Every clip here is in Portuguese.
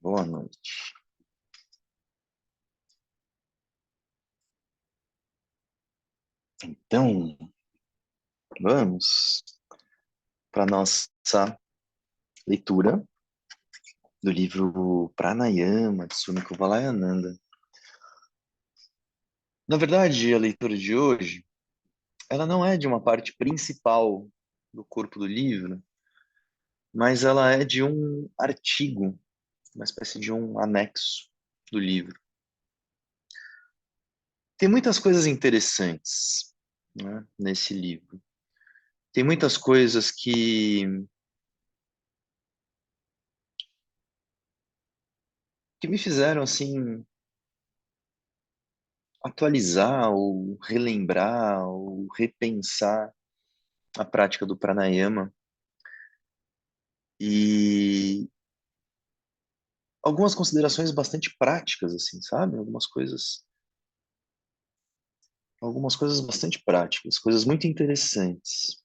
Boa noite. Então, vamos para nossa leitura do livro Pranayama, de Swami Kuvalayananda. Na verdade, a leitura de hoje, ela não é de uma parte principal do corpo do livro, mas ela é de um artigo, uma espécie de um anexo do livro. Tem muitas coisas interessantes, né, nesse livro. Tem muitas coisas que me fizeram, assim, atualizar ou relembrar ou repensar a prática do pranayama e algumas considerações bastante práticas, assim, sabe? Algumas coisas bastante práticas, coisas muito interessantes.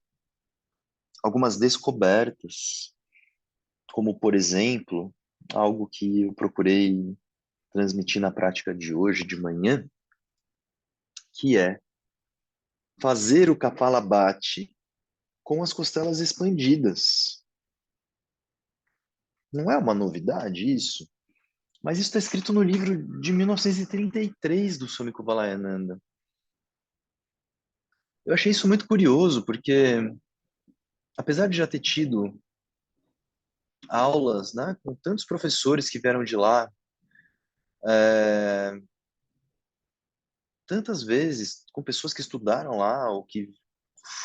Algumas descobertas, como, por exemplo, algo que eu procurei transmitir na prática de hoje de manhã, que é fazer o Kapalabhati com as costelas expandidas. Não é uma novidade isso? Mas isso está escrito no livro de 1933 do Swami Kuvalayananda. Eu achei isso muito curioso, porque apesar de já ter tido aulas, né, com tantos professores que vieram de lá, é, tantas vezes com pessoas que estudaram lá ou que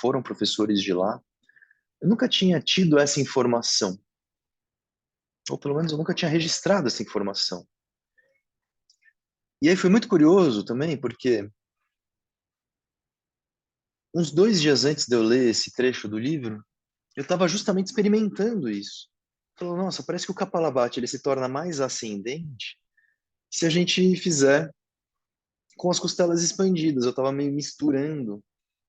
foram professores de lá, eu nunca tinha tido essa informação, ou pelo menos eu nunca tinha registrado essa informação. E aí foi muito curioso também, porque uns 2 dias antes de eu ler esse trecho do livro, eu estava justamente experimentando isso. Falou, nossa, parece que o Kapalabhati ele se torna mais ascendente se a gente fizer com as costelas expandidas. Eu estava meio misturando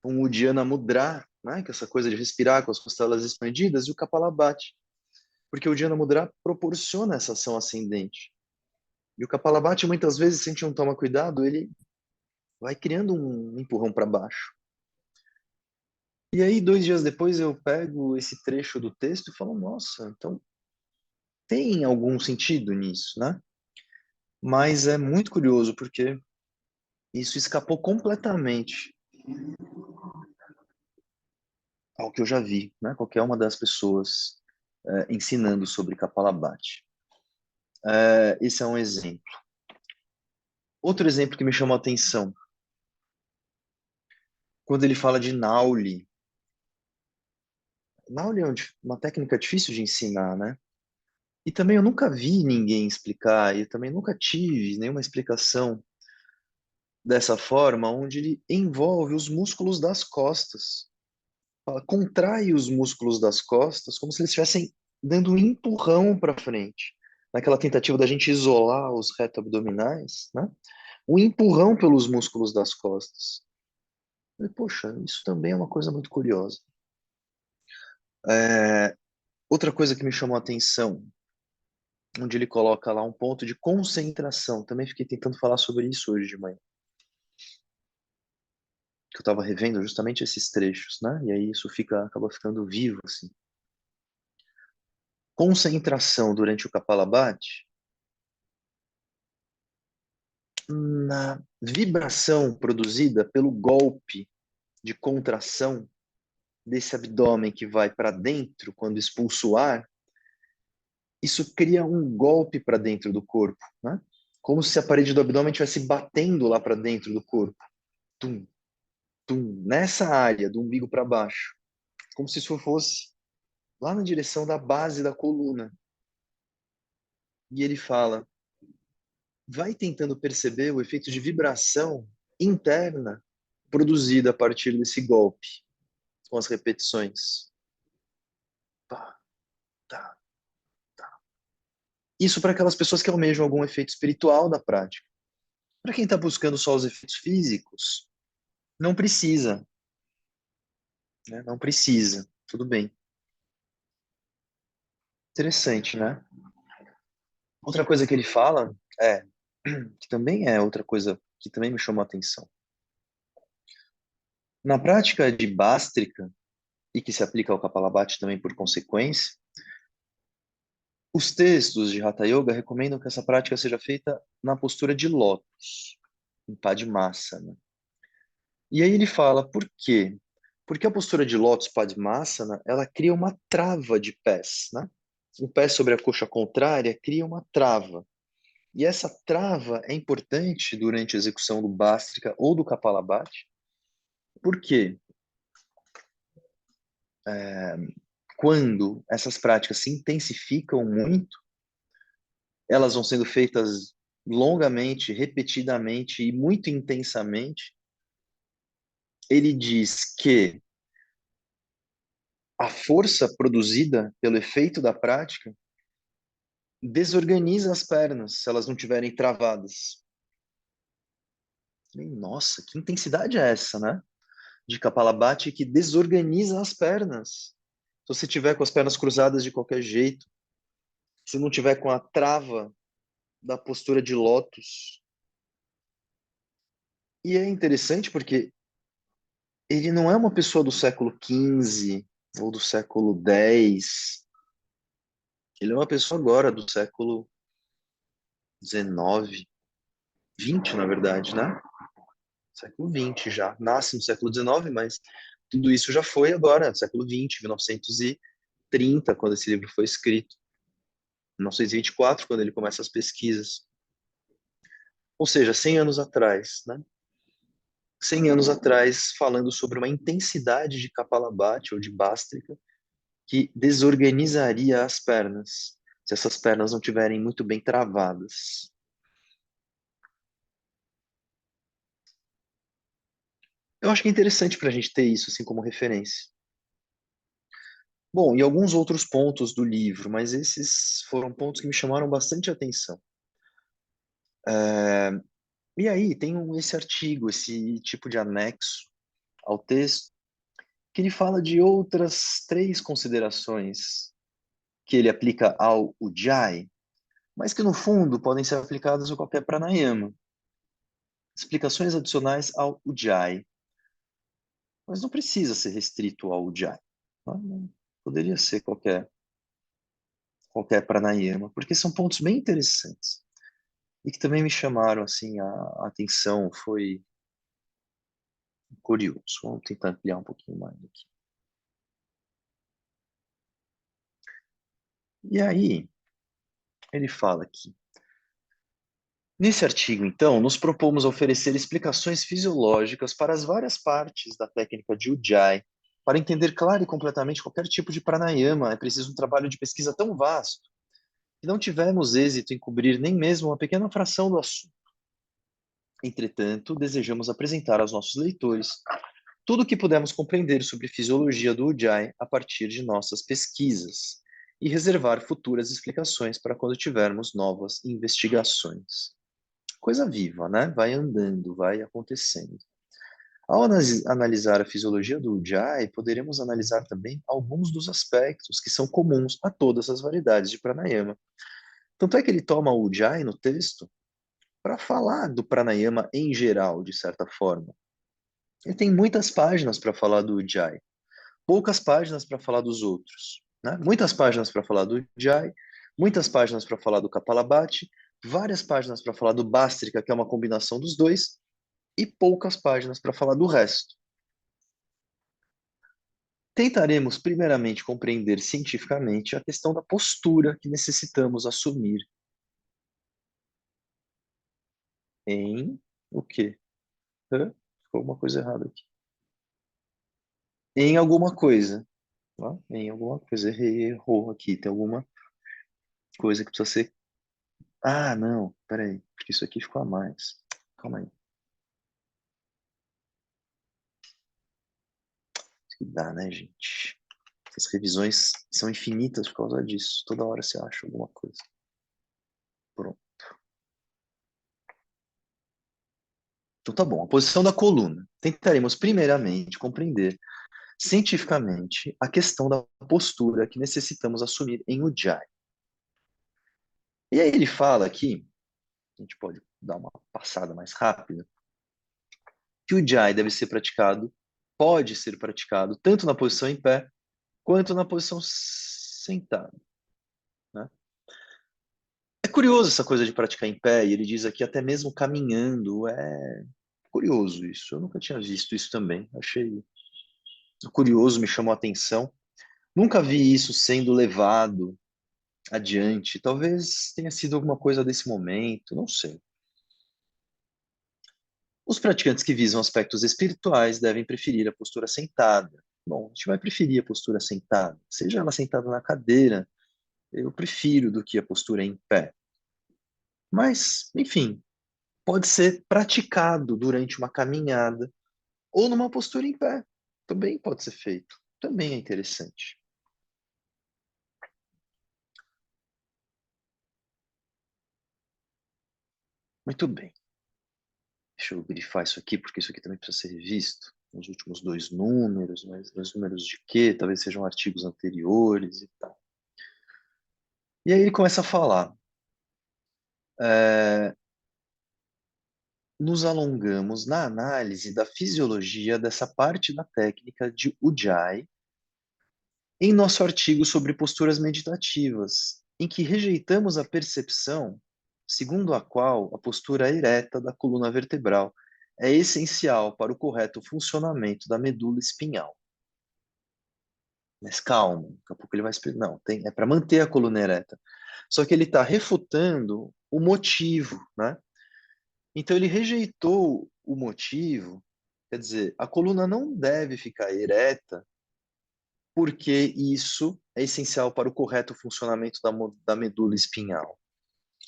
um Uddiyana Mudra, né, que é essa coisa de respirar com as costelas expandidas, e o Kapalabhati, porque o Uddiyana Mudra proporciona essa ação ascendente. E o Kapalabhati, muitas vezes, se a gente não toma cuidado, ele vai criando um empurrão para baixo. E aí, 2 dias depois, eu pego esse trecho do texto e falo, nossa, então tem algum sentido nisso, né? Mas é muito curioso, porque isso escapou completamente ao que eu já vi, né? Qualquer uma das pessoas ensinando sobre Kapalabhati. Esse é um exemplo. Outro exemplo que me chamou a atenção, quando ele fala de Nauli. Nauli é uma técnica difícil de ensinar, né? E também eu nunca vi ninguém explicar, e também nunca tive nenhuma explicação dessa forma, onde ele envolve os músculos das costas. Fala, contrai os músculos das costas como se eles estivessem dando um empurrão para frente. Naquela tentativa da gente isolar os reto-abdominais, né? Um empurrão pelos músculos das costas. E, poxa, isso também é uma coisa muito curiosa. É, outra coisa que me chamou a atenção, onde ele coloca lá um ponto de concentração. Também fiquei tentando falar sobre isso hoje de manhã. Que eu estava revendo justamente esses trechos, né? E aí isso acaba ficando vivo, assim. Concentração durante o Kapalabhati, na vibração produzida pelo golpe de contração desse abdômen que vai para dentro quando expulsa o ar, isso cria um golpe para dentro do corpo, né? Como se a parede do abdômen estivesse batendo lá para dentro do corpo. Tum, tum, nessa área do umbigo para baixo. Como se isso fosse lá na direção da base da coluna. E ele fala, vai tentando perceber o efeito de vibração interna produzida a partir desse golpe, com as repetições. Tá, tá, tá. Isso para aquelas pessoas que almejam algum efeito espiritual da prática. Para quem está buscando só os efeitos físicos, não precisa, né? Não precisa. Tudo bem. Interessante, né? Outra coisa que ele fala é, que também é outra coisa que também me chamou a atenção. Na prática de Bástrica, e que se aplica ao Kapalabhati também por consequência, os textos de Hatha Yoga recomendam que essa prática seja feita na postura de lótus, em Padmasana. E aí ele fala, por quê? Porque a postura de lótus Padmasana, ela cria uma trava de pés, né? O pé sobre a coxa contrária cria uma trava. E essa trava é importante durante a execução do Bhastrika ou do Kapalabhati, porque quando essas práticas se intensificam muito, elas vão sendo feitas longamente, repetidamente e muito intensamente. Ele diz que a força produzida pelo efeito da prática desorganiza as pernas se elas não estiverem travadas. E, nossa, que intensidade é essa, né? De Kapalabhati que desorganiza as pernas. Se você tiver com as pernas cruzadas de qualquer jeito, se não tiver com a trava da postura de lótus. E é interessante porque ele não é uma pessoa do século XV ou do século X. Ele é uma pessoa agora do século XIX, XX, na verdade, né? Século XX já. Nasce no século XIX, mas tudo isso já foi agora, século XX, 1930, quando esse livro foi escrito. 1924, quando ele começa as pesquisas. Ou seja, 100 anos atrás, né? 100 anos atrás, falando sobre uma intensidade de Kapalabhati ou de Bhastrika que desorganizaria as pernas, se essas pernas não estiverem muito bem travadas. Eu acho que é interessante para a gente ter isso assim como referência. Bom, e alguns outros pontos do livro, mas esses foram pontos que me chamaram bastante atenção. É, e aí tem esse artigo, esse tipo de anexo ao texto, que ele fala de outras três considerações que ele aplica ao Ujjayi, mas que no fundo podem ser aplicadas a qualquer pranayama. Explicações adicionais ao Ujjayi, mas não precisa ser restrito ao Ujjayi. Tá? Poderia ser qualquer pranayama, porque são pontos bem interessantes e que também me chamaram assim a atenção, foi curioso. Vamos tentar ampliar um pouquinho mais aqui. E aí, ele fala aqui. Nesse artigo, então, nos propomos oferecer explicações fisiológicas para as várias partes da técnica de Ujjayi. Para entender claro e completamente qualquer tipo de pranayama, é preciso um trabalho de pesquisa tão vasto que não tivemos êxito em cobrir nem mesmo uma pequena fração do assunto. Entretanto, desejamos apresentar aos nossos leitores tudo o que pudemos compreender sobre fisiologia do Ujjayi a partir de nossas pesquisas e reservar futuras explicações para quando tivermos novas investigações. Coisa viva, né? Vai andando, vai acontecendo. Ao analisar a fisiologia do Ujjayi, poderemos analisar também alguns dos aspectos que são comuns a todas as variedades de pranayama. Tanto é que ele toma o Ujjayi no texto para falar do pranayama em geral, de certa forma. Ele tem muitas páginas para falar do Ujjayi, poucas páginas para falar dos outros, né? Muitas páginas para falar do Ujjayi, muitas páginas para falar do Kapalabhati, várias páginas para falar do Bhastrika, que é uma combinação dos dois, e poucas páginas para falar do resto. Tentaremos primeiramente compreender cientificamente a questão da postura que necessitamos assumir em o quê? Hã? Ficou alguma coisa errada aqui. Em alguma coisa. Tá? Em alguma coisa. Errou aqui. Tem alguma coisa que precisa ser. Ah, não. Peraí. Porque isso aqui ficou a mais. Calma aí. Isso que dá, né, gente? Essas revisões são infinitas por causa disso. Toda hora você acha alguma coisa. Pronto. Então tá bom. A posição da coluna. Tentaremos primeiramente compreender cientificamente a questão da postura que necessitamos assumir em Ujjayi. E aí ele fala aqui, a gente pode dar uma passada mais rápida, que o Ujjayi deve ser praticado, pode ser praticado, tanto na posição em pé, quanto na posição sentada, né? É curioso essa coisa de praticar em pé, e ele diz aqui até mesmo caminhando, é curioso isso, eu nunca tinha visto isso também, achei curioso, me chamou a atenção. Nunca vi isso sendo levado adiante, talvez tenha sido alguma coisa desse momento, não sei. Os praticantes que visam aspectos espirituais devem preferir a postura sentada. Bom, a gente vai preferir a postura sentada, seja ela sentada na cadeira, eu prefiro do que a postura em pé. Mas, enfim, pode ser praticado durante uma caminhada ou numa postura em pé. Também pode ser feito. Também é interessante. Muito bem. Deixa eu grifar isso aqui, porque isso aqui também precisa ser revisto. Os últimos dois números, mas dois números de quê? Talvez sejam artigos anteriores e tal. E aí ele começa a falar. É, nos alongamos na análise da fisiologia dessa parte da técnica de Ujjayi em nosso artigo sobre posturas meditativas, em que rejeitamos a percepção segundo a qual a postura ereta da coluna vertebral é essencial para o correto funcionamento da medula espinhal. Mas calma, daqui a pouco ele vai explicar. Não, é para manter a coluna ereta. Só que ele está refutando o motivo, né? Então ele rejeitou o motivo, quer dizer, a coluna não deve ficar ereta porque isso é essencial para o correto funcionamento da medula espinhal.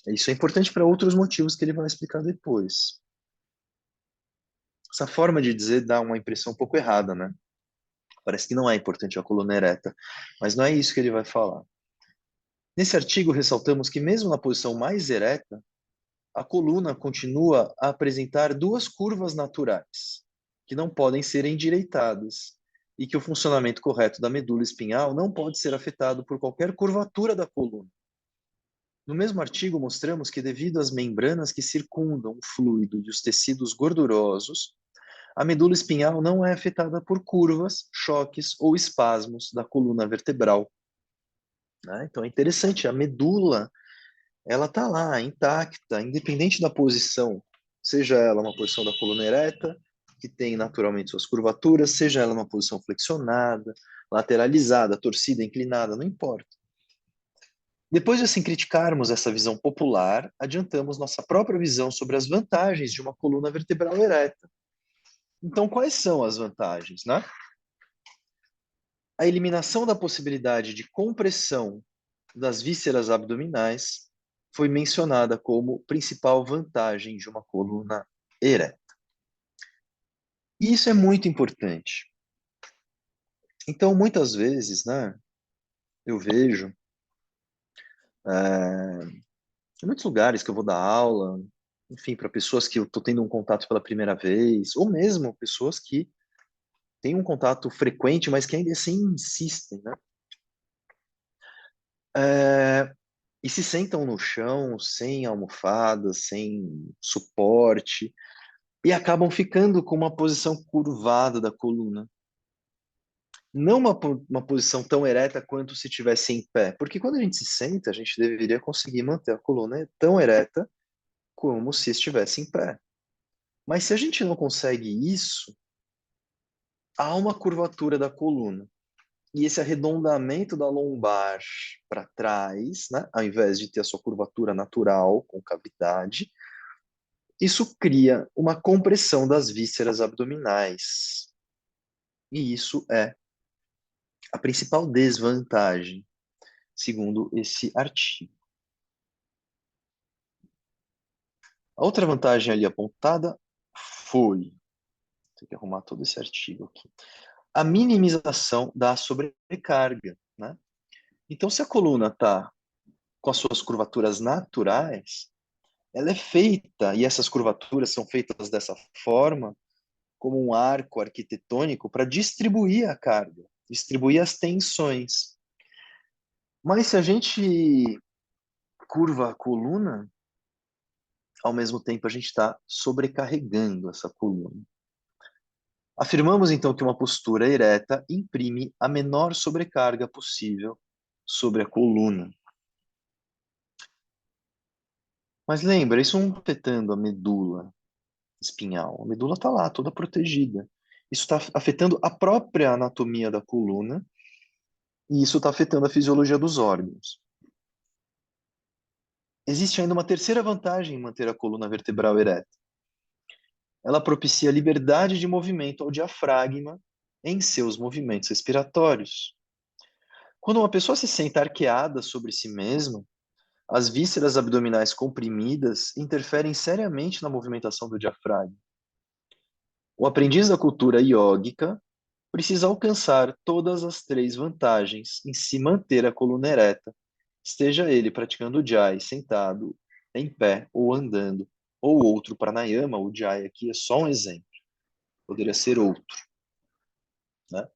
Isso é importante para outros motivos que ele vai explicar depois. Essa forma de dizer dá uma impressão um pouco errada, né? Parece que não é importante a coluna ereta, mas não é isso que ele vai falar. Nesse artigo, ressaltamos que, mesmo na posição mais ereta, a coluna continua a apresentar duas curvas naturais, que não podem ser endireitadas, e que o funcionamento correto da medula espinhal não pode ser afetado por qualquer curvatura da coluna. No mesmo artigo, mostramos que, devido às membranas que circundam o fluido e os tecidos gordurosos, a medula espinhal não é afetada por curvas, choques ou espasmos da coluna vertebral. Né? Então é interessante, a medula ela está lá, intacta, independente da posição, seja ela uma posição da coluna ereta, que tem naturalmente suas curvaturas, seja ela uma posição flexionada, lateralizada, torcida, inclinada, não importa. Depois de assim criticarmos essa visão popular, adiantamos nossa própria visão sobre as vantagens de uma coluna vertebral ereta. Então, quais são as vantagens, né? A eliminação da possibilidade de compressão das vísceras abdominais foi mencionada como principal vantagem de uma coluna ereta. E isso é muito importante. Então, muitas vezes, né, eu vejo, em muitos lugares que eu vou dar aula, enfim, para pessoas que eu estou tendo um contato pela primeira vez, ou mesmo pessoas que têm um contato frequente, mas que ainda assim insistem, né? É, e se sentam no chão, sem almofada, sem suporte, e acabam ficando com uma posição curvada da coluna. Não uma posição tão ereta quanto se tivesse em pé, porque quando a gente se senta, a gente deveria conseguir manter a coluna tão ereta como se estivesse em pé. Mas se a gente não consegue isso, há uma curvatura da coluna. E esse arredondamento da lombar para trás, né, ao invés de ter a sua curvatura natural, com cavidade, isso cria uma compressão das vísceras abdominais. E isso é a principal desvantagem, segundo esse artigo. A outra vantagem ali apontada foi, tem que arrumar todo esse artigo aqui, a minimização da sobrecarga, né? Então, se a coluna está com as suas curvaturas naturais, ela é feita, e essas curvaturas são feitas dessa forma, como um arco arquitetônico para distribuir a carga, distribuir as tensões. Mas se a gente curva a coluna, ao mesmo tempo a gente está sobrecarregando essa coluna. Afirmamos então que uma postura ereta imprime a menor sobrecarga possível sobre a coluna. Mas lembra, isso não está afetando a medula espinhal. A medula está lá, toda protegida. Isso está afetando a própria anatomia da coluna e isso está afetando a fisiologia dos órgãos. Existe ainda uma terceira vantagem em manter a coluna vertebral ereta. Ela propicia liberdade de movimento ao diafragma em seus movimentos respiratórios. Quando uma pessoa se senta arqueada sobre si mesma, as vísceras abdominais comprimidas interferem seriamente na movimentação do diafragma. O aprendiz da cultura iógica precisa alcançar todas as três vantagens em se manter a coluna ereta, esteja ele praticando o jai sentado, em pé ou andando, ou outro pranayama. O jai aqui é só um exemplo, poderia ser outro, né?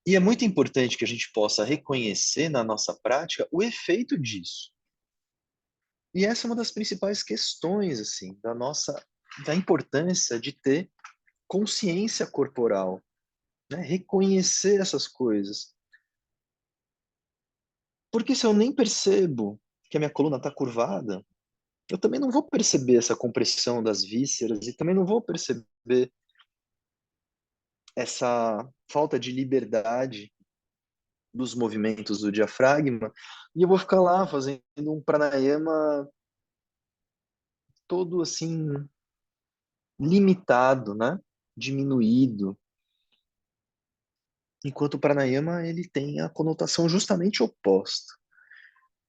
E é muito importante que a gente possa reconhecer na nossa prática o efeito disso. E essa é uma das principais questões, assim, da importância de ter consciência corporal, né? Reconhecer essas coisas. Porque se eu nem percebo que a minha coluna está curvada, eu também não vou perceber essa compressão das vísceras e também não vou perceber essa falta de liberdade dos movimentos do diafragma, e eu vou ficar lá fazendo um pranayama todo assim limitado, né? Diminuído. Enquanto o pranayama ele tem a conotação justamente oposta.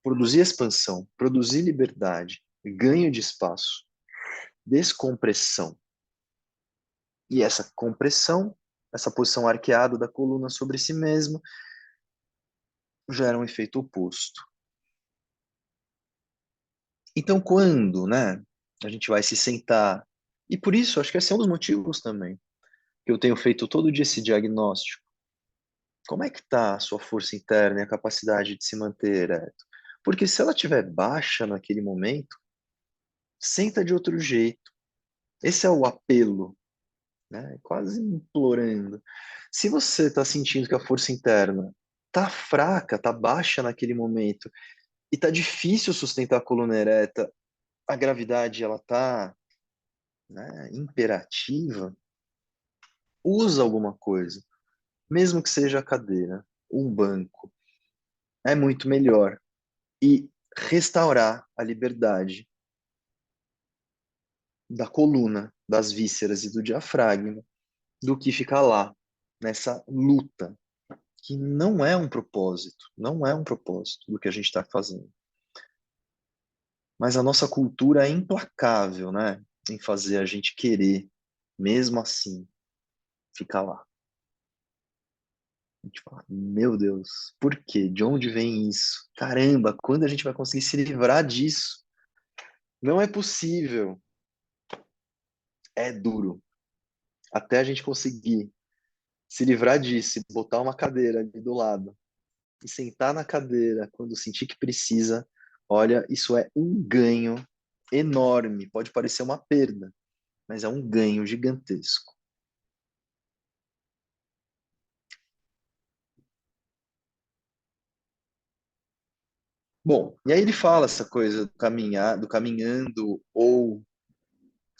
Produzir expansão, produzir liberdade, ganho de espaço, descompressão. E essa compressão, essa posição arqueada da coluna sobre si mesma, gera um efeito oposto. Então, quando, né, a gente vai se sentar, e por isso, acho que esse é um dos motivos também, que eu tenho feito todo dia esse diagnóstico. Como é que está a sua força interna e a capacidade de se manter ereto? Porque se ela estiver baixa naquele momento, senta de outro jeito. Esse é o apelo, né? Quase implorando. Se você está sentindo que a força interna está fraca, está baixa naquele momento, e está difícil sustentar a coluna ereta, a gravidade ela está, né, imperativa, usa alguma coisa, mesmo que seja a cadeira, um banco, é muito melhor. E restaurar a liberdade da coluna, das vísceras e do diafragma, do que ficar lá, nessa luta, que não é um propósito, não é um propósito do que a gente está fazendo. Mas a nossa cultura é implacável, né, em fazer a gente querer, mesmo assim, ficar lá. A gente fala, meu Deus, por quê? De onde vem isso? Caramba, quando a gente vai conseguir se livrar disso? Não é possível. É duro. Até a gente conseguir se livrar disso, e botar uma cadeira ali do lado e sentar na cadeira quando sentir que precisa, olha, isso é um ganho enorme. Pode parecer uma perda, mas é um ganho gigantesco. Bom, e aí ele fala essa coisa do caminhar, do caminhando ou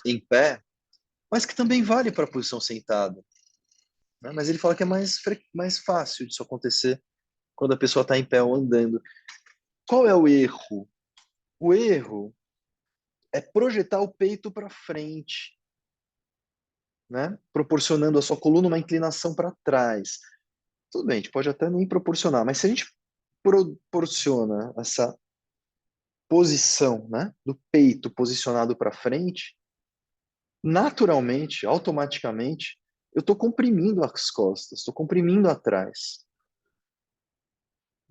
em pé, mas que também vale para a posição sentada, né? Mas ele fala que é mais fácil disso acontecer quando a pessoa está em pé ou andando. Qual é o erro? O erro é projetar o peito para frente, né? Proporcionando à sua coluna uma inclinação para trás. Tudo bem, a gente pode até nem proporcionar, mas se a gente proporciona essa posição, né, do peito posicionado para frente, naturalmente, automaticamente, eu estou comprimindo as costas, estou comprimindo atrás.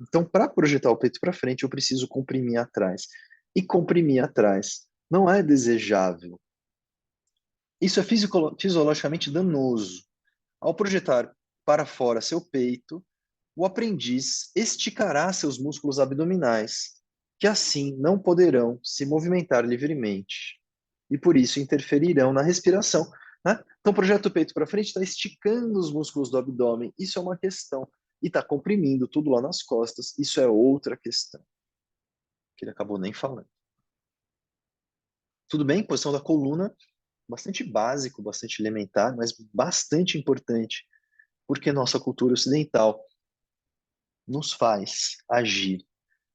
Então, para projetar o peito para frente, eu preciso comprimir atrás. E comprimir atrás não é desejável. Isso é fisiologicamente danoso. Ao projetar para fora seu peito, o aprendiz esticará seus músculos abdominais, que assim não poderão se movimentar livremente e por isso interferirão na respiração. Né? Então, projeta o peito para frente, está esticando os músculos do abdômen, isso é uma questão. E está comprimindo tudo lá nas costas, isso é outra questão, que ele acabou nem falando. Tudo bem? Posição da coluna, bastante básico, bastante elementar, mas bastante importante, porque nossa cultura ocidental nos faz agir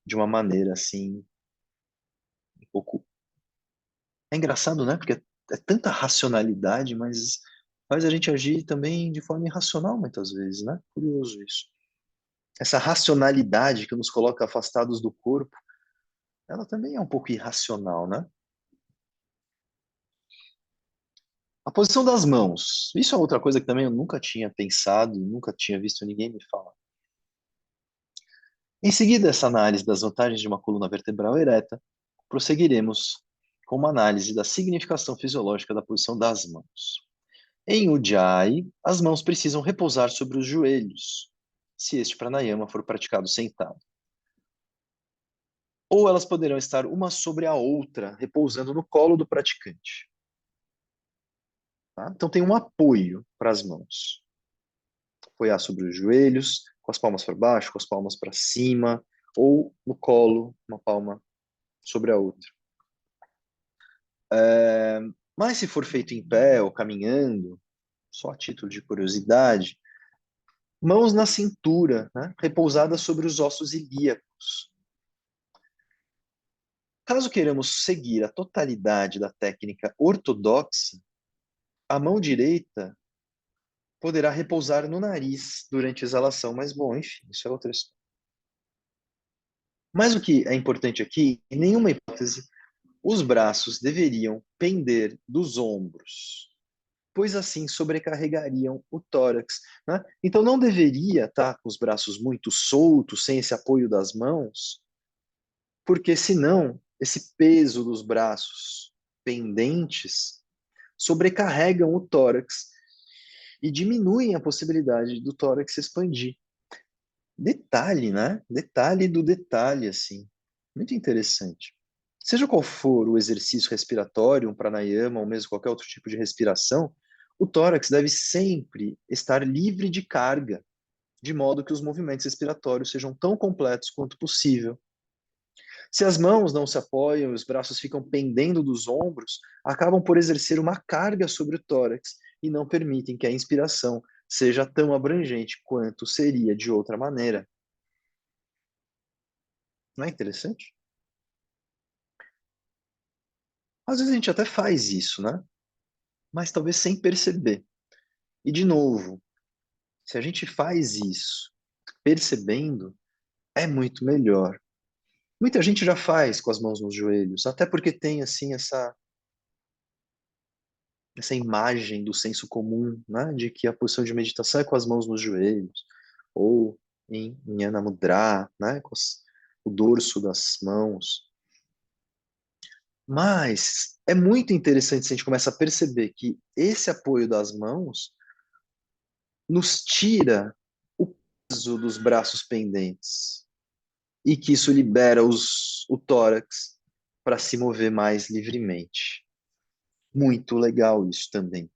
de uma maneira assim, um pouco. É engraçado, né? Porque é tanta racionalidade, mas faz a gente agir também de forma irracional muitas vezes, né? Curioso isso. Essa racionalidade que nos coloca afastados do corpo, ela também é um pouco irracional, né? A posição das mãos. Isso é outra coisa que também eu nunca tinha pensado, nunca tinha visto ninguém me falar. Em seguida, essa análise das vantagens de uma coluna vertebral ereta, prosseguiremos com uma análise da significação fisiológica da posição das mãos. Em Ujjayi, as mãos precisam repousar sobre os joelhos, se este pranayama for praticado sentado. Ou elas poderão estar uma sobre a outra, repousando no colo do praticante. Tá? Então tem um apoio para as mãos. Apoiar sobre os joelhos, com as palmas para baixo, com as palmas para cima, ou no colo, uma palma sobre a outra. Mas se for feito em pé ou caminhando, só a título de curiosidade, mãos na cintura, né, repousadas sobre os ossos ilíacos. Caso queiramos seguir a totalidade da técnica ortodoxa, a mão direita poderá repousar no nariz durante a exalação, mas bom, enfim, isso é outra história. Mas o que é importante aqui, em nenhuma hipótese, os braços deveriam pender dos ombros, pois assim sobrecarregariam o tórax. Né? Então não deveria estar com os braços muito soltos, sem esse apoio das mãos, porque senão esse peso dos braços pendentes sobrecarregam o tórax e diminuem a possibilidade do tórax se expandir. Detalhe, né? Detalhe do detalhe, assim. Muito interessante. Seja qual for o exercício respiratório, um pranayama ou mesmo qualquer outro tipo de respiração, o tórax deve sempre estar livre de carga, de modo que os movimentos respiratórios sejam tão completos quanto possível. Se as mãos não se apoiam e os braços ficam pendendo dos ombros, acabam por exercer uma carga sobre o tórax e não permitem que a inspiração seja tão abrangente quanto seria de outra maneira. Não é interessante? Às vezes a gente até faz isso, né? Mas talvez sem perceber. E de novo, se a gente faz isso percebendo, é muito melhor. Muita gente já faz com as mãos nos joelhos, até porque tem assim essa imagem do senso comum, né, de que a posição de meditação é com as mãos nos joelhos, ou em Jnana Mudra, né, com o dorso das mãos. Mas é muito interessante se a gente começa a perceber que esse apoio das mãos nos tira o peso dos braços pendentes e que isso libera o tórax para se mover mais livremente. Muito legal isso também.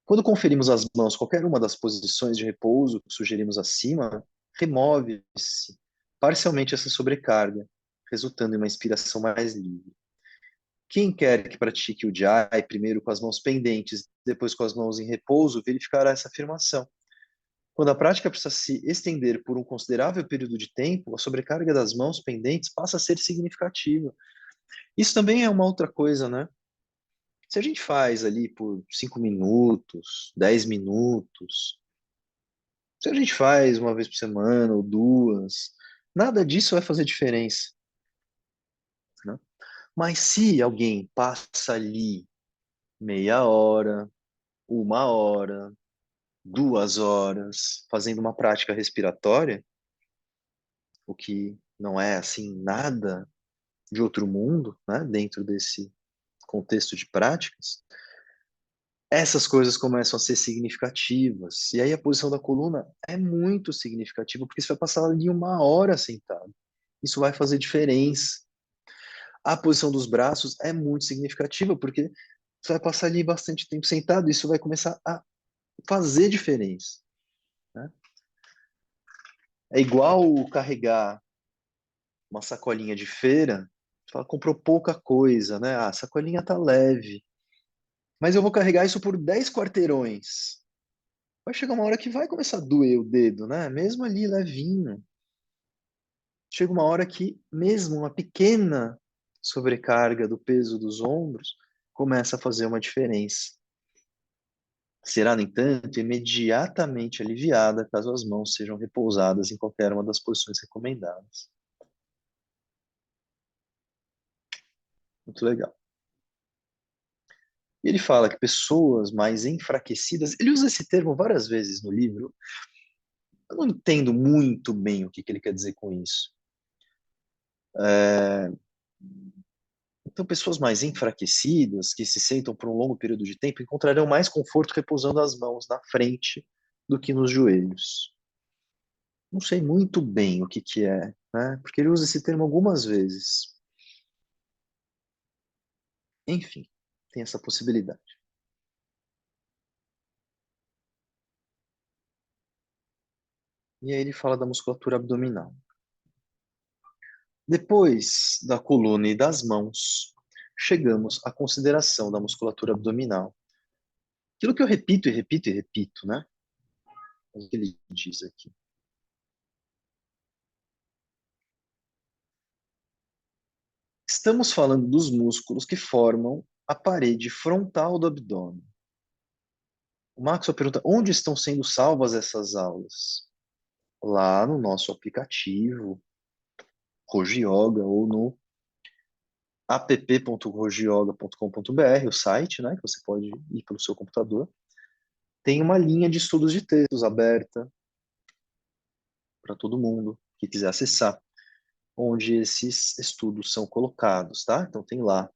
Quando conferimos às mãos qualquer uma das posições de repouso que sugerimos acima, remove-se parcialmente essa sobrecarga, resultando em uma inspiração mais livre. Quem quer que pratique o Jai, primeiro com as mãos pendentes, depois com as mãos em repouso, verificará essa afirmação. Quando a prática precisa se estender por um considerável período de tempo, a sobrecarga das mãos pendentes passa a ser significativa. Isso também é uma outra coisa, né? Se a gente faz ali por 5 minutos, 10 minutos, se a gente faz uma vez por semana ou duas, nada disso vai fazer diferença, né? Mas se alguém passa ali meia hora, 1 hora, 2 horas, fazendo uma prática respiratória, o que não é assim nada de outro mundo, né, dentro desse contexto de práticas, essas coisas começam a ser significativas. E aí a posição da coluna é muito significativa, porque você vai passar ali 1 hora sentado. Isso vai fazer diferença. A posição dos braços é muito significativa, porque você vai passar ali bastante tempo sentado, isso vai começar a fazer diferença, né? É igual carregar uma sacolinha de feira, você fala, comprou pouca coisa, né? Ah, a sacolinha tá leve, mas eu vou carregar isso por 10 quarteirões. Vai chegar uma hora que vai começar a doer o dedo, né? Mesmo ali levinho. Chega uma hora que mesmo uma pequena sobrecarga do peso dos ombros começa a fazer uma diferença. Será, no entanto, imediatamente aliviada caso as mãos sejam repousadas em qualquer uma das posições recomendadas. Muito legal. E ele fala que pessoas mais enfraquecidas, ele usa esse termo várias vezes no livro, eu não entendo muito bem o que ele quer dizer com isso. Então, pessoas mais enfraquecidas, que se sentam por um longo período de tempo, encontrarão mais conforto repousando as mãos na frente do que nos joelhos. Não sei muito bem o que é, né? Porque ele usa esse termo algumas vezes. Enfim, tem essa possibilidade. E aí ele fala da musculatura abdominal. Depois da coluna e das mãos, chegamos à consideração da musculatura abdominal. Aquilo que eu repito e repito e repito, né? É o que ele diz aqui. Estamos falando dos músculos que formam a parede frontal do abdômen. O Maxwell pergunta, onde estão sendo salvas essas aulas? Lá no nosso aplicativo, Roji Yoga, ou no app.rojioga.com.br, o site, né, que você pode ir pelo seu computador. Tem uma linha de estudos de textos aberta para todo mundo que quiser acessar, onde esses estudos são colocados, tá? Então tem lá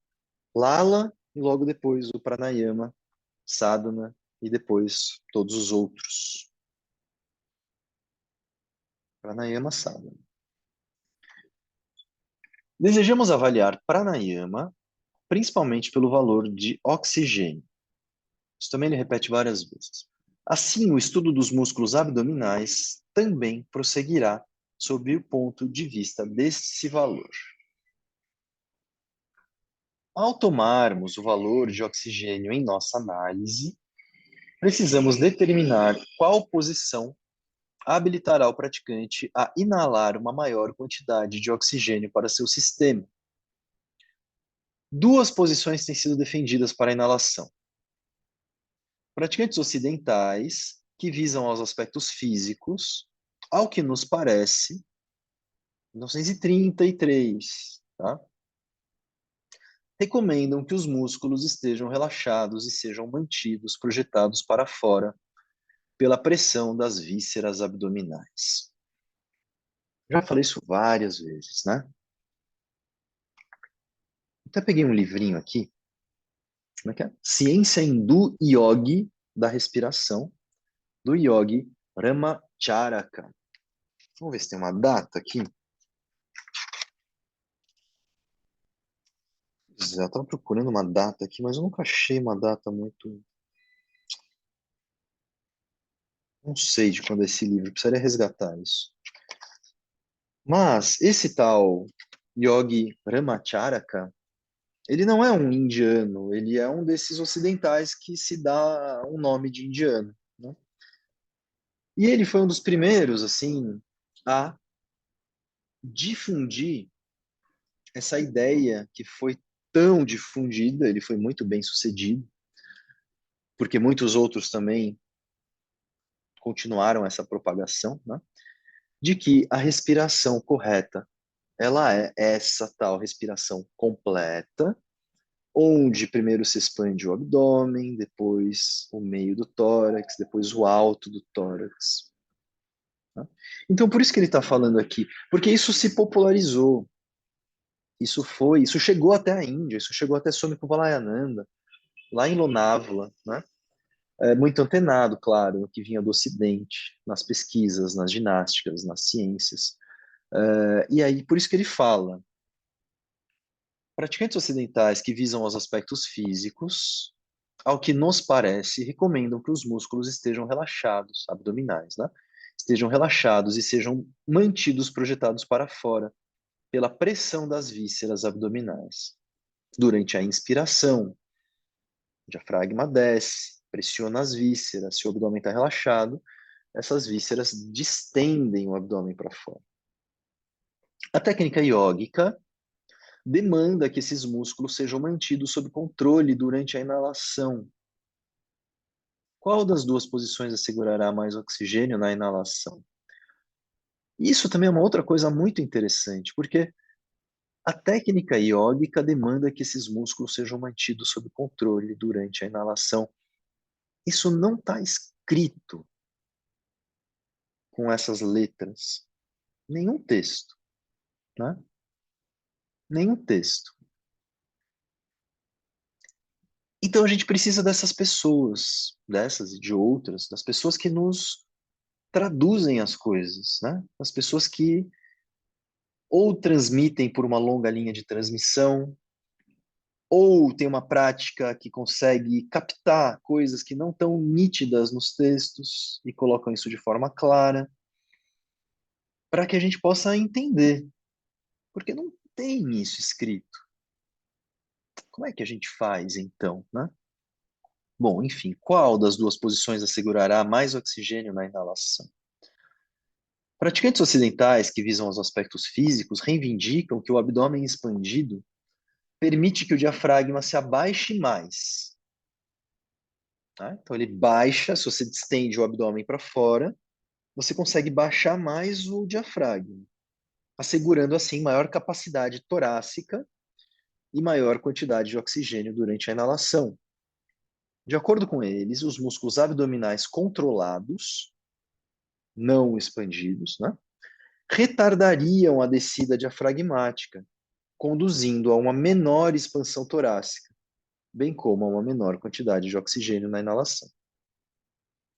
Lala e logo depois o Pranayama, Sadhana e depois todos os outros. Pranayama, Sadhana. Desejamos avaliar Pranayama principalmente pelo valor de oxigênio. Isso também ele repete várias vezes. Assim, o estudo dos músculos abdominais também prosseguirá sob o ponto de vista desse valor. Ao tomarmos o valor de oxigênio em nossa análise, precisamos determinar qual posição habilitará o praticante a inalar uma maior quantidade de oxigênio para seu sistema. Duas posições têm sido defendidas para a inalação. Praticantes ocidentais, que visam aos aspectos físicos, ao que nos parece, 1933, tá? Recomendam que os músculos estejam relaxados e sejam mantidos projetados para fora pela pressão das vísceras abdominais. Já falei isso várias vezes, né? Até peguei um livrinho aqui, como é que é? Ciência Hindu Yogi da Respiração, do Yogi Ramacharaka. Vamos ver se tem uma data aqui. Eu estava procurando uma data aqui, mas eu nunca achei uma data muito. Não sei de quando é esse livro, precisaria resgatar isso. Mas esse tal Yogi Ramacharaka, ele não é um indiano, ele é um desses ocidentais que se dá um nome de indiano, né? E ele foi um dos primeiros, assim, a difundir essa ideia que foi tão difundida, ele foi muito bem sucedido, porque muitos outros também continuaram essa propagação, né? De que a respiração correta, ela é essa tal respiração completa, onde primeiro se expande o abdômen, depois o meio do tórax, depois o alto do tórax. Tá? Então, por isso que ele está falando aqui, porque isso se popularizou, isso chegou até a Índia, isso chegou até Swami Kuvalayananda, lá em Lonavala, né? É muito antenado, claro, no que vinha do Ocidente, nas pesquisas, nas ginásticas, nas ciências. E aí, por isso que ele fala, praticantes ocidentais que visam aos aspectos físicos, ao que nos parece, recomendam que os músculos estejam relaxados, abdominais, né? Estejam relaxados e sejam mantidos projetados para fora pela pressão das vísceras abdominais. Durante a inspiração, o diafragma desce, pressiona as vísceras. Se o abdômen está relaxado, essas vísceras distendem o abdômen para fora. A técnica iógica demanda que esses músculos sejam mantidos sob controle durante a inalação. Qual das duas posições assegurará mais oxigênio na inalação? Isso também é uma outra coisa muito interessante, porque a técnica iógica demanda que esses músculos sejam mantidos sob controle durante a inalação. Isso não está escrito com essas letras. Nenhum texto, né? Nenhum texto. Então a gente precisa dessas pessoas, dessas e de outras, das pessoas que nos traduzem as coisas, né? As pessoas que ou transmitem por uma longa linha de transmissão, ou tem uma prática que consegue captar coisas que não estão nítidas nos textos e colocam isso de forma clara, para que a gente possa entender, porque não tem isso escrito. Como é que a gente faz então, né? Bom, enfim, qual das duas posições assegurará mais oxigênio na inalação? Praticantes ocidentais que visam os aspectos físicos reivindicam que o abdômen expandido permite que o diafragma se abaixe mais. Tá? Então ele baixa, se você distende o abdômen para fora, você consegue baixar mais o diafragma, assegurando assim maior capacidade torácica e maior quantidade de oxigênio durante a inalação. De acordo com eles, os músculos abdominais controlados, não expandidos, né, retardariam a descida diafragmática, conduzindo a uma menor expansão torácica, bem como a uma menor quantidade de oxigênio na inalação.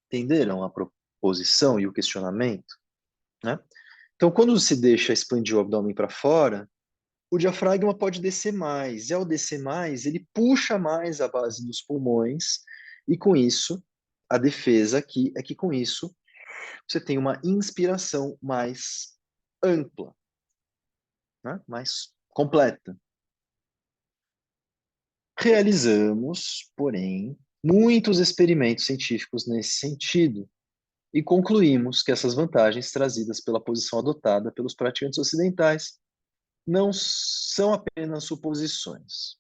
Entenderam a proposição e o questionamento? Né? Então, quando se deixa expandir o abdômen para fora, o diafragma pode descer mais. E ao descer mais, ele puxa mais a base dos pulmões, e com isso, a defesa aqui é que com isso você tem uma inspiração mais ampla, né? Mais completa. Realizamos, porém, muitos experimentos científicos nesse sentido e concluímos que essas vantagens trazidas pela posição adotada pelos praticantes ocidentais não são apenas suposições.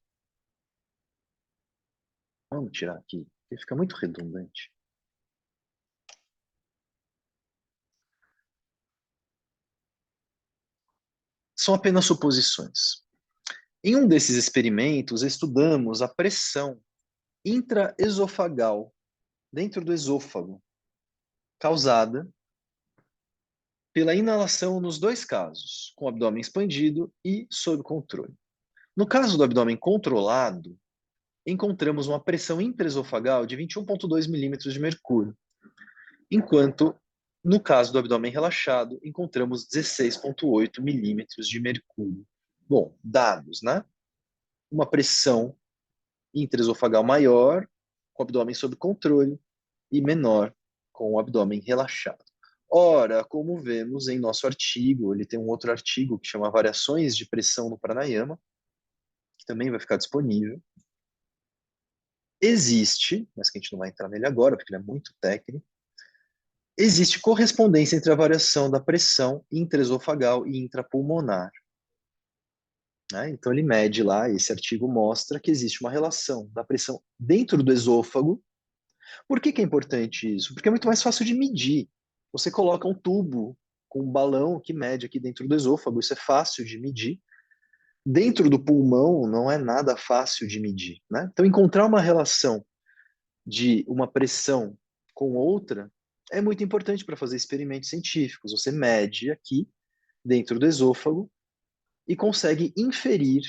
Vamos tirar aqui, porque fica muito redundante. São apenas suposições. Em um desses experimentos, estudamos a pressão intraesofagal dentro do esôfago, causada pela inalação nos dois casos, com o abdômen expandido e sob controle. No caso do abdômen controlado, encontramos uma pressão intraesofagal de 21,2 milímetros de mercúrio, enquanto no caso do abdômen relaxado, encontramos 16,8 milímetros de mercúrio. Bom, dados, né? Uma pressão intraesofagal maior, com o abdômen sob controle, e menor, com o abdômen relaxado. Ora, como vemos em nosso artigo, ele tem um outro artigo que chama Variações de Pressão no Pranayama, que também vai ficar disponível. Existe, mas que a gente não vai entrar nele agora, porque ele é muito técnico, existe correspondência entre a variação da pressão intraesofagal e intrapulmonar. Né? Então ele mede lá, esse artigo mostra que existe uma relação da pressão dentro do esôfago. Por que é importante isso? Porque é muito mais fácil de medir. Você coloca um tubo com um balão que mede aqui dentro do esôfago, isso é fácil de medir. Dentro do pulmão não é nada fácil de medir. Né? Então encontrar uma relação de uma pressão com outra é muito importante para fazer experimentos científicos. Você mede aqui dentro do esôfago e consegue inferir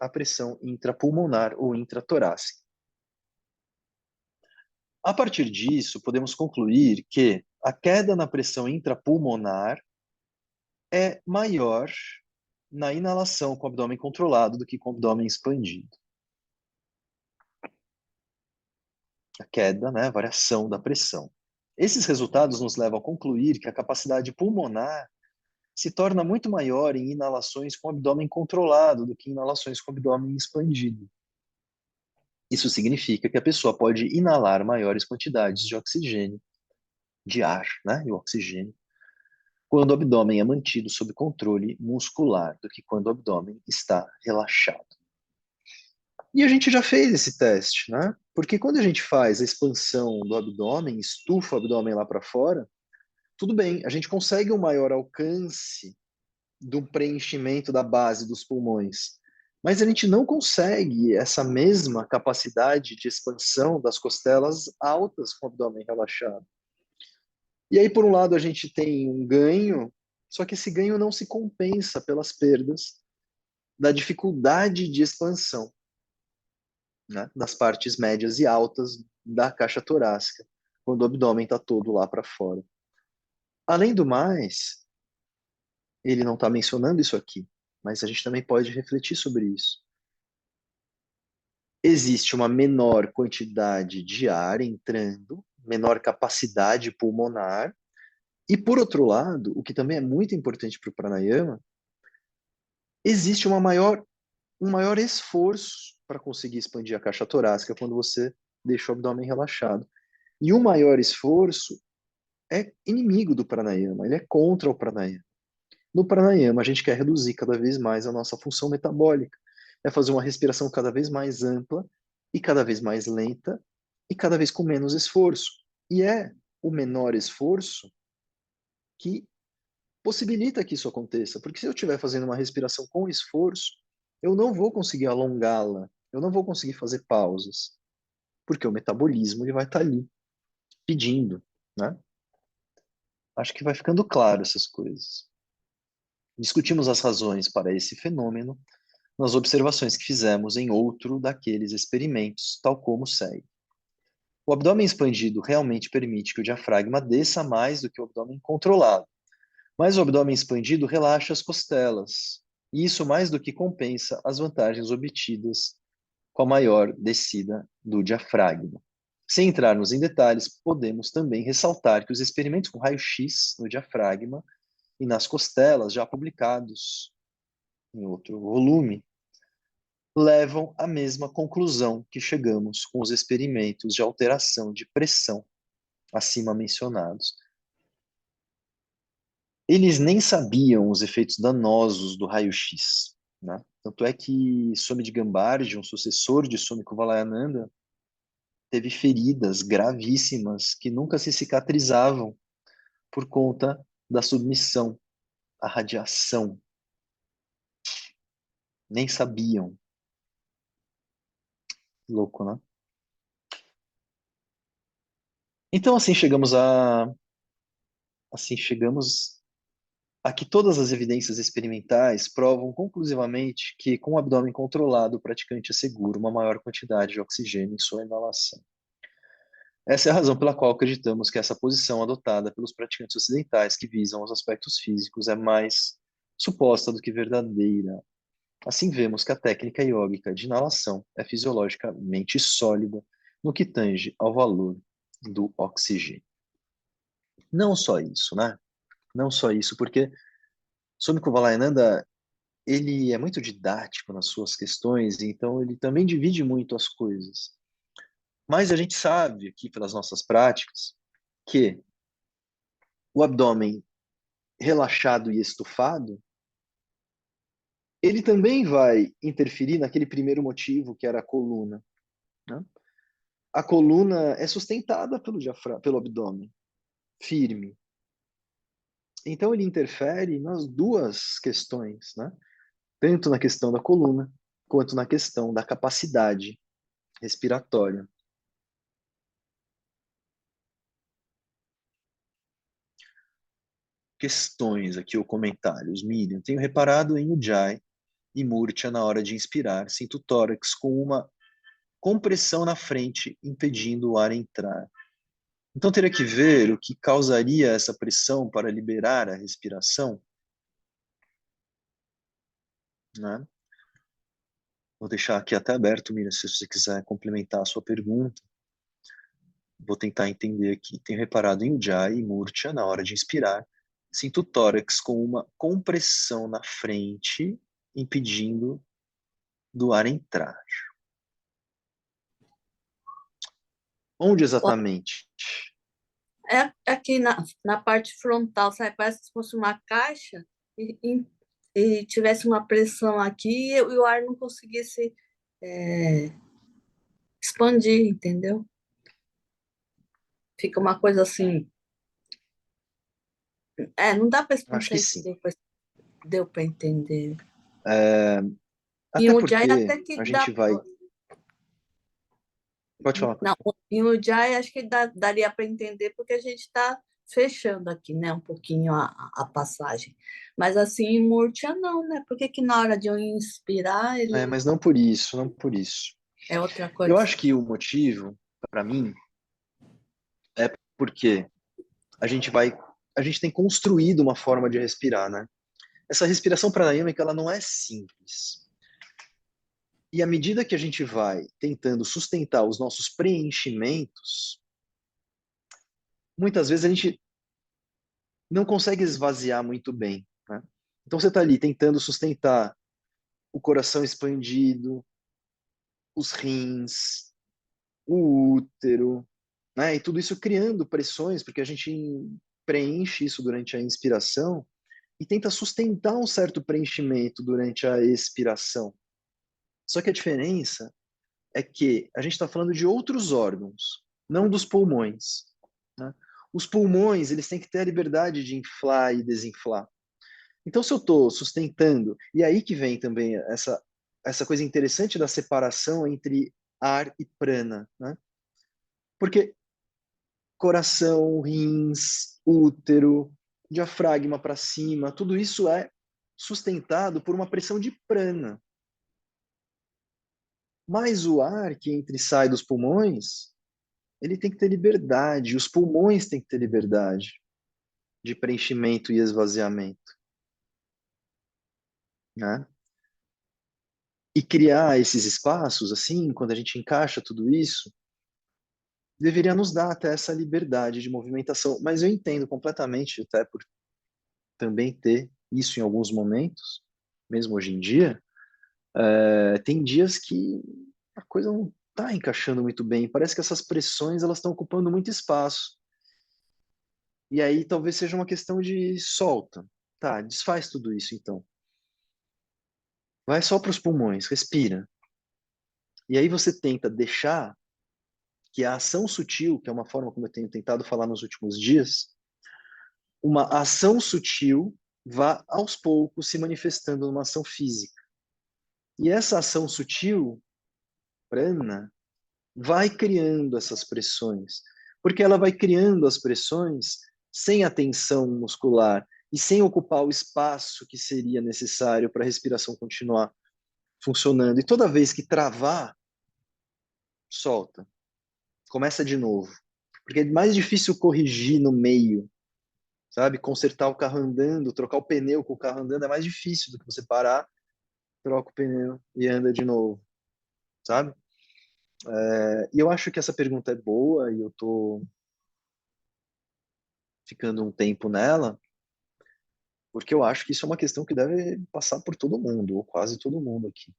a pressão intrapulmonar ou intratorácica. A partir disso, podemos concluir que a queda na pressão intrapulmonar é maior na inalação com o abdômen controlado do que com o abdômen expandido. A queda, né, a variação da pressão. Esses resultados nos levam a concluir que a capacidade pulmonar se torna muito maior em inalações com o abdômen controlado do que em inalações com o abdômen expandido. Isso significa que a pessoa pode inalar maiores quantidades de oxigênio, de ar, né, e o oxigênio, quando o abdômen é mantido sob controle muscular do que quando o abdômen está relaxado. E a gente já fez esse teste, né? Porque quando a gente faz a expansão do abdômen, estufa o abdômen lá para fora, tudo bem, a gente consegue um maior alcance do preenchimento da base dos pulmões. Mas a gente não consegue essa mesma capacidade de expansão das costelas altas com o abdômen relaxado. E aí, por um lado, a gente tem um ganho, só que esse ganho não se compensa pelas perdas da dificuldade de expansão, né, das partes médias e altas da caixa torácica, quando o abdômen está todo lá para fora. Além do mais, ele não está mencionando isso aqui, mas a gente também pode refletir sobre isso. Existe uma menor quantidade de ar entrando, menor capacidade pulmonar, e por outro lado, o que também é muito importante para o pranayama, existe um maior esforço para conseguir expandir a caixa torácica quando você deixa o abdômen relaxado. E o maior esforço é inimigo do pranayama, ele é contra o pranayama. No pranayama, a gente quer reduzir cada vez mais a nossa função metabólica, é fazer uma respiração cada vez mais ampla e cada vez mais lenta e cada vez com menos esforço. E é o menor esforço que possibilita que isso aconteça, porque se eu estiver fazendo uma respiração com esforço, eu não vou conseguir alongá-la, eu não vou conseguir fazer pausas, porque o metabolismo ele vai estar ali pedindo, né? Acho que vai ficando claro essas coisas. Discutimos as razões para esse fenômeno nas observações que fizemos em outro daqueles experimentos, tal como segue. O abdômen expandido realmente permite que o diafragma desça mais do que o abdômen controlado, mas o abdômen expandido relaxa as costelas, e isso mais do que compensa as vantagens obtidas com a maior descida do diafragma. Sem entrarmos em detalhes, podemos também ressaltar que os experimentos com raio-x no diafragma e nas costelas, já publicados em outro volume, levam à mesma conclusão que chegamos com os experimentos de alteração de pressão acima mencionados. Eles nem sabiam os efeitos danosos do raio-x, né? Tanto é que Swami de Gambardhi, um sucessor de Swami Kuvalayananda, teve feridas gravíssimas que nunca se cicatrizavam por conta da submissão à radiação. Nem sabiam. Louco, né? Então, assim chegamos a que todas as evidências experimentais provam conclusivamente que, com o abdômen controlado, o praticante assegura uma maior quantidade de oxigênio em sua inalação. Essa é a razão pela qual acreditamos que essa posição adotada pelos praticantes ocidentais que visam os aspectos físicos é mais suposta do que verdadeira. Assim, vemos que a técnica iógica de inalação é fisiologicamente sólida no que tange ao valor do oxigênio. Não só isso, né? Não só isso, porque Swami Kuvalayananda, ele é muito didático nas suas questões, então ele também divide muito as coisas. Mas a gente sabe aqui pelas nossas práticas que o abdômen relaxado e estufado, ele também vai interferir naquele primeiro motivo que era a coluna, né? A coluna é sustentada pelo abdômen, firme. Então ele interfere nas duas questões, né? Tanto na questão da coluna, quanto na questão da capacidade respiratória. Questões aqui ou comentários. Miriam, tenho reparado em Ujjayi e Murcha na hora de inspirar. Sinto o tórax com uma compressão na frente, impedindo o ar entrar. Então teria que ver o que causaria essa pressão para liberar a respiração. né? Vou deixar aqui até aberto, Mira, se você quiser complementar a sua pergunta. Vou tentar entender aqui. Tenho reparado em Ujjayi e Murcha, na hora de inspirar, sinto o tórax com uma compressão na frente, impedindo do ar entrar. Onde exatamente? É aqui na parte frontal, sabe? Parece se fosse uma caixa e tivesse uma pressão aqui e o ar não conseguisse é, expandir, entendeu? Fica uma coisa assim. É, não dá para, não Acho que sei se sim. deu para entender. É, Em até Ujjayi porque até que a dá. gente vai. Pode falar, pode Não, falar. em Ujjayi acho que daria para entender, porque a gente está fechando aqui, né, um pouquinho a passagem. Mas assim, em Murtia não, né? Por que que na hora de eu inspirar É, ele mas não por isso, não por isso. é outra Eu coisa? acho que o motivo, para mim, é porque a gente vai, a gente tem construído uma forma de respirar, né? Essa respiração pranayâmica, ela não é simples. E à medida que a gente vai tentando sustentar os nossos preenchimentos, muitas vezes a gente não consegue esvaziar muito bem, né? Então você está ali tentando sustentar o coração expandido, os rins, o útero, né? E tudo isso criando pressões, porque a gente preenche isso durante a inspiração e tenta sustentar um certo preenchimento durante a expiração. Só que a diferença é que a gente está falando de outros órgãos, não dos pulmões, né? Os pulmões, eles têm que ter a liberdade de inflar e desinflar. Então, se eu estou sustentando, e é aí que vem também essa coisa interessante da separação entre ar e prana, né? Porque coração, rins, útero, diafragma para cima, tudo isso é sustentado por uma pressão de prana. Mas o ar que entra e sai dos pulmões, ele tem que ter liberdade, os pulmões têm que ter liberdade de preenchimento e esvaziamento, né? E criar esses espaços, assim, quando a gente encaixa tudo isso, deveria nos dar até essa liberdade de movimentação. Mas eu entendo completamente, até por também ter isso em alguns momentos, mesmo hoje em dia, tem dias que a coisa não está encaixando muito bem. Parece que essas pressões elas estão ocupando muito espaço. E aí talvez seja uma questão de solta. Tá, desfaz tudo isso então. Vai só para os pulmões, respira. E aí você tenta deixar que a ação sutil, que é uma forma como eu tenho tentado falar nos últimos dias, uma ação sutil vá aos poucos se manifestando numa ação física. E essa ação sutil, prana, vai criando essas pressões, porque ela vai criando as pressões sem a tensão muscular e sem ocupar o espaço que seria necessário para a respiração continuar funcionando. E toda vez que travar, solta, começa de novo. Porque é mais difícil corrigir no meio, sabe? Consertar o carro andando, trocar o pneu com o carro andando é mais difícil do que você parar, troca o pneu e anda de novo, sabe? E eu acho que essa pergunta é boa e eu tô ficando um tempo nela, porque eu acho que isso é uma questão que deve passar por todo mundo, ou quase todo mundo aqui,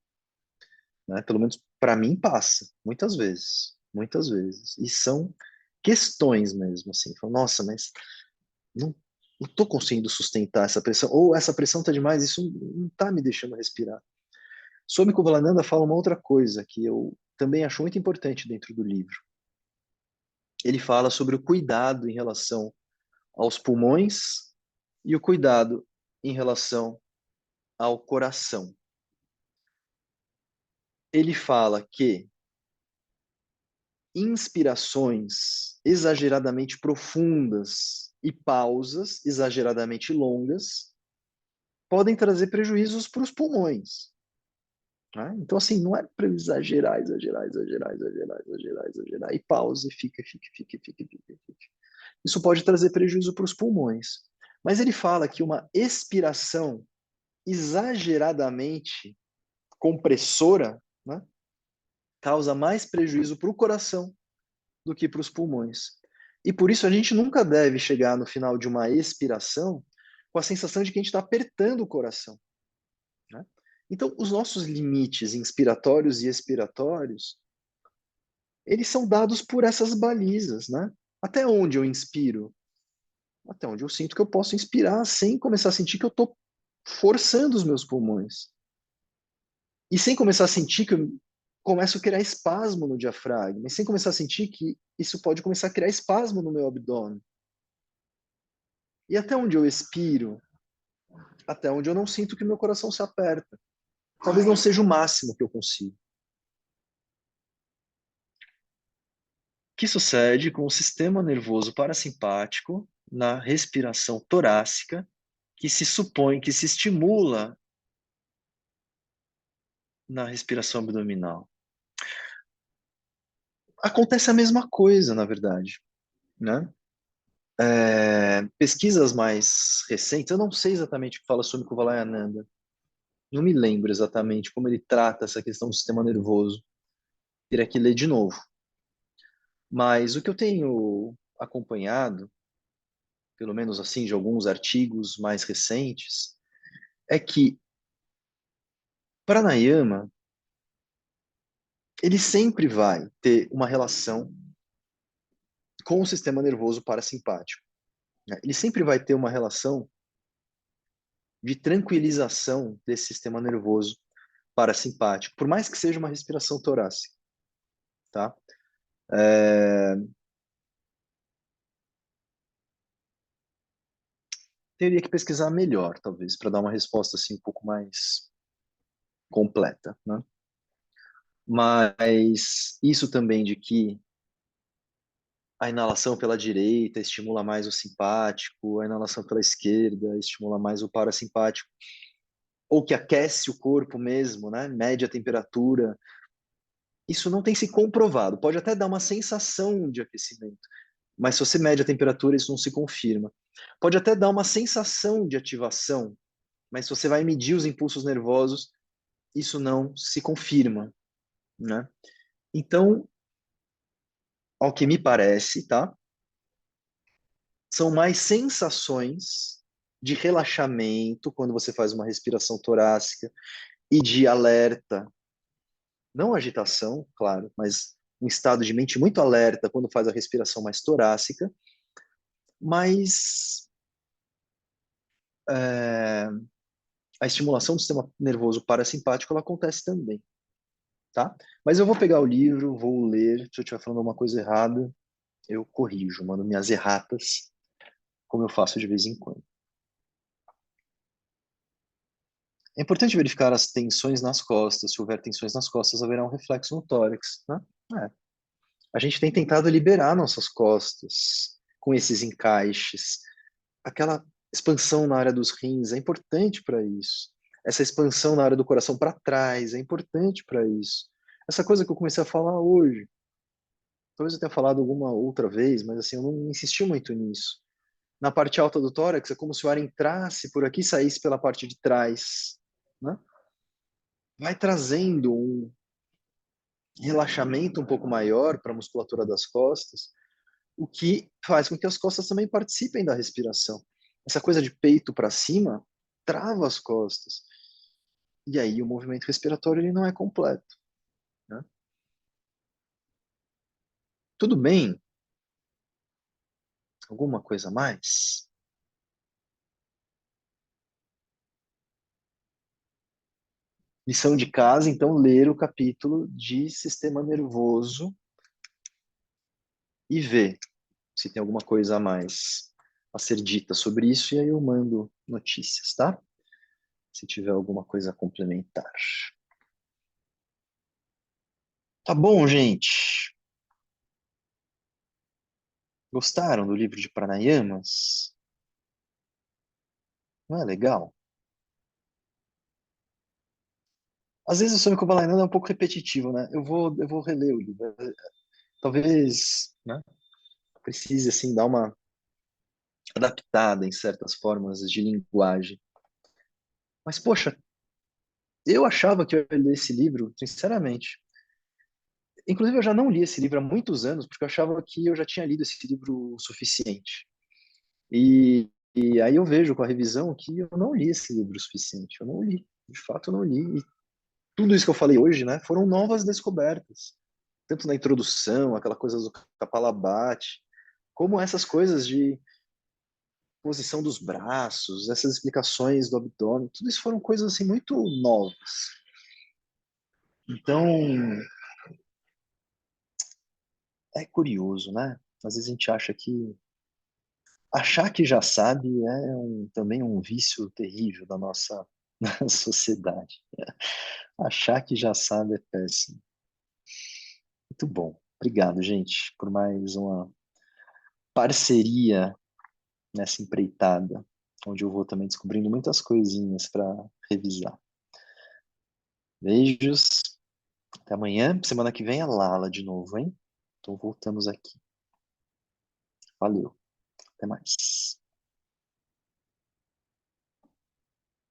né? Pelo menos para mim passa, muitas vezes, muitas vezes. E são questões mesmo, assim. Falo, nossa, mas não estou conseguindo sustentar essa pressão, ou essa pressão está demais, isso não está me deixando respirar. Swami Kovalananda fala uma outra coisa que eu também acho muito importante dentro do livro. Ele fala sobre o cuidado em relação aos pulmões e o cuidado em relação ao coração. Ele fala que inspirações exageradamente profundas e pausas exageradamente longas podem trazer prejuízos para os pulmões. Né? Então, assim, não é para exagerar, exagerar, exagerar, exagerar, exagerar, exagerar, e pausa, e fica. Isso pode trazer prejuízo para os pulmões. Mas ele fala que uma expiração exageradamente compressora, né, causa mais prejuízo para o coração do que para os pulmões. E por isso a gente nunca deve chegar no final de uma expiração com a sensação de que a gente está apertando o coração, né? Então, os nossos limites inspiratórios e expiratórios, eles são dados por essas balizas, né? Até onde eu inspiro? Até onde eu sinto que eu posso inspirar sem começar a sentir que eu estou forçando os meus pulmões. E sem começar a sentir que eu começo a criar espasmo no diafragma. E sem começar a sentir que isso pode começar a criar espasmo no meu abdômen. E até onde eu expiro? Até onde eu não sinto que meu coração se aperta. Talvez não seja o máximo que eu consigo. O que sucede com o sistema nervoso parasimpático na respiração torácica, que se supõe que se estimula na respiração abdominal? Acontece a mesma coisa, na verdade, né? Pesquisas mais recentes, eu não sei exatamente o que fala sobre Kuvalayananda, não me lembro exatamente como ele trata essa questão do sistema nervoso, teria que ler de novo. Mas o que eu tenho acompanhado, pelo menos assim, de alguns artigos mais recentes, é que pranayama, ele sempre vai ter uma relação com o sistema nervoso parasimpático, né? Ele sempre vai ter uma relação de tranquilização desse sistema nervoso parasimpático, por mais que seja uma respiração torácica, tá? É... Teria que pesquisar melhor, talvez, para dar uma resposta assim um pouco mais completa, né? Mas isso também de que a inalação pela direita estimula mais o simpático, a inalação pela esquerda estimula mais o parasimpático, ou que aquece o corpo mesmo, né? Mede a temperatura. Isso não tem se comprovado. Pode até dar uma sensação de aquecimento, mas se você mede a temperatura, isso não se confirma. Pode até dar uma sensação de ativação, mas se você vai medir os impulsos nervosos, isso não se confirma, né? Então, ao que me parece, tá? São mais sensações de relaxamento quando você faz uma respiração torácica e de alerta, não agitação, claro, mas um estado de mente muito alerta quando faz a respiração mais torácica, mas é, a estimulação do sistema nervoso parasimpático ela acontece também, tá? Mas eu vou pegar o livro, vou ler, se eu estiver falando alguma coisa errada, eu corrijo, mando minhas erratas, como eu faço de vez em quando. É importante verificar as tensões nas costas. Se houver tensões nas costas, haverá um reflexo no tórax, né? É. A gente tem tentado liberar nossas costas com esses encaixes. Aquela expansão na área dos rins é importante para isso. Essa expansão na área do coração para trás é importante para isso. Essa coisa que eu comecei a falar hoje, talvez eu tenha falado alguma outra vez, mas assim, eu não insisti muito nisso. Na parte alta do tórax é como se o ar entrasse por aqui e saísse pela parte de trás, né? Vai trazendo um relaxamento um pouco maior para a musculatura das costas, o que faz com que as costas também participem da respiração. Essa coisa de peito para cima trava as costas. E aí o movimento respiratório ele não é completo, né? Tudo bem? Alguma coisa a mais? Lição de casa, então, ler o capítulo de sistema nervoso e ver se tem alguma coisa a mais a ser dita sobre isso, e aí eu mando notícias, tá? Se tiver alguma coisa a complementar. Tá bom, gente? Gostaram do livro de pranayamas? Não é legal? Às vezes o Swami Kovalananda é um pouco repetitivo, né? Eu vou reler o livro. Talvez, né, precise, assim, dar uma adaptada em certas formas de linguagem. Mas, poxa, eu achava que eu ia ler esse livro, sinceramente. Inclusive, eu já não li esse livro há muitos anos, porque eu achava que eu já tinha lido esse livro o suficiente. E aí eu vejo com a revisão que eu não li esse livro o suficiente. Eu não li, de fato, eu não li. E tudo isso que eu falei hoje, né, foram novas descobertas. Tanto na introdução, aquela coisa do Kapalabhati, como essas coisas de posição dos braços, essas explicações do abdômen, tudo isso foram coisas assim muito novas. Então, é curioso, né? Às vezes a gente acha que achar que já sabe é também um vício terrível da nossa sociedade. Achar que já sabe é péssimo. Muito bom. Obrigado, gente, por mais uma parceria nessa empreitada, onde eu vou também descobrindo muitas coisinhas para revisar. Beijos. Até amanhã. Semana que vem é Lala de novo, hein? Então voltamos aqui. Valeu. Até mais.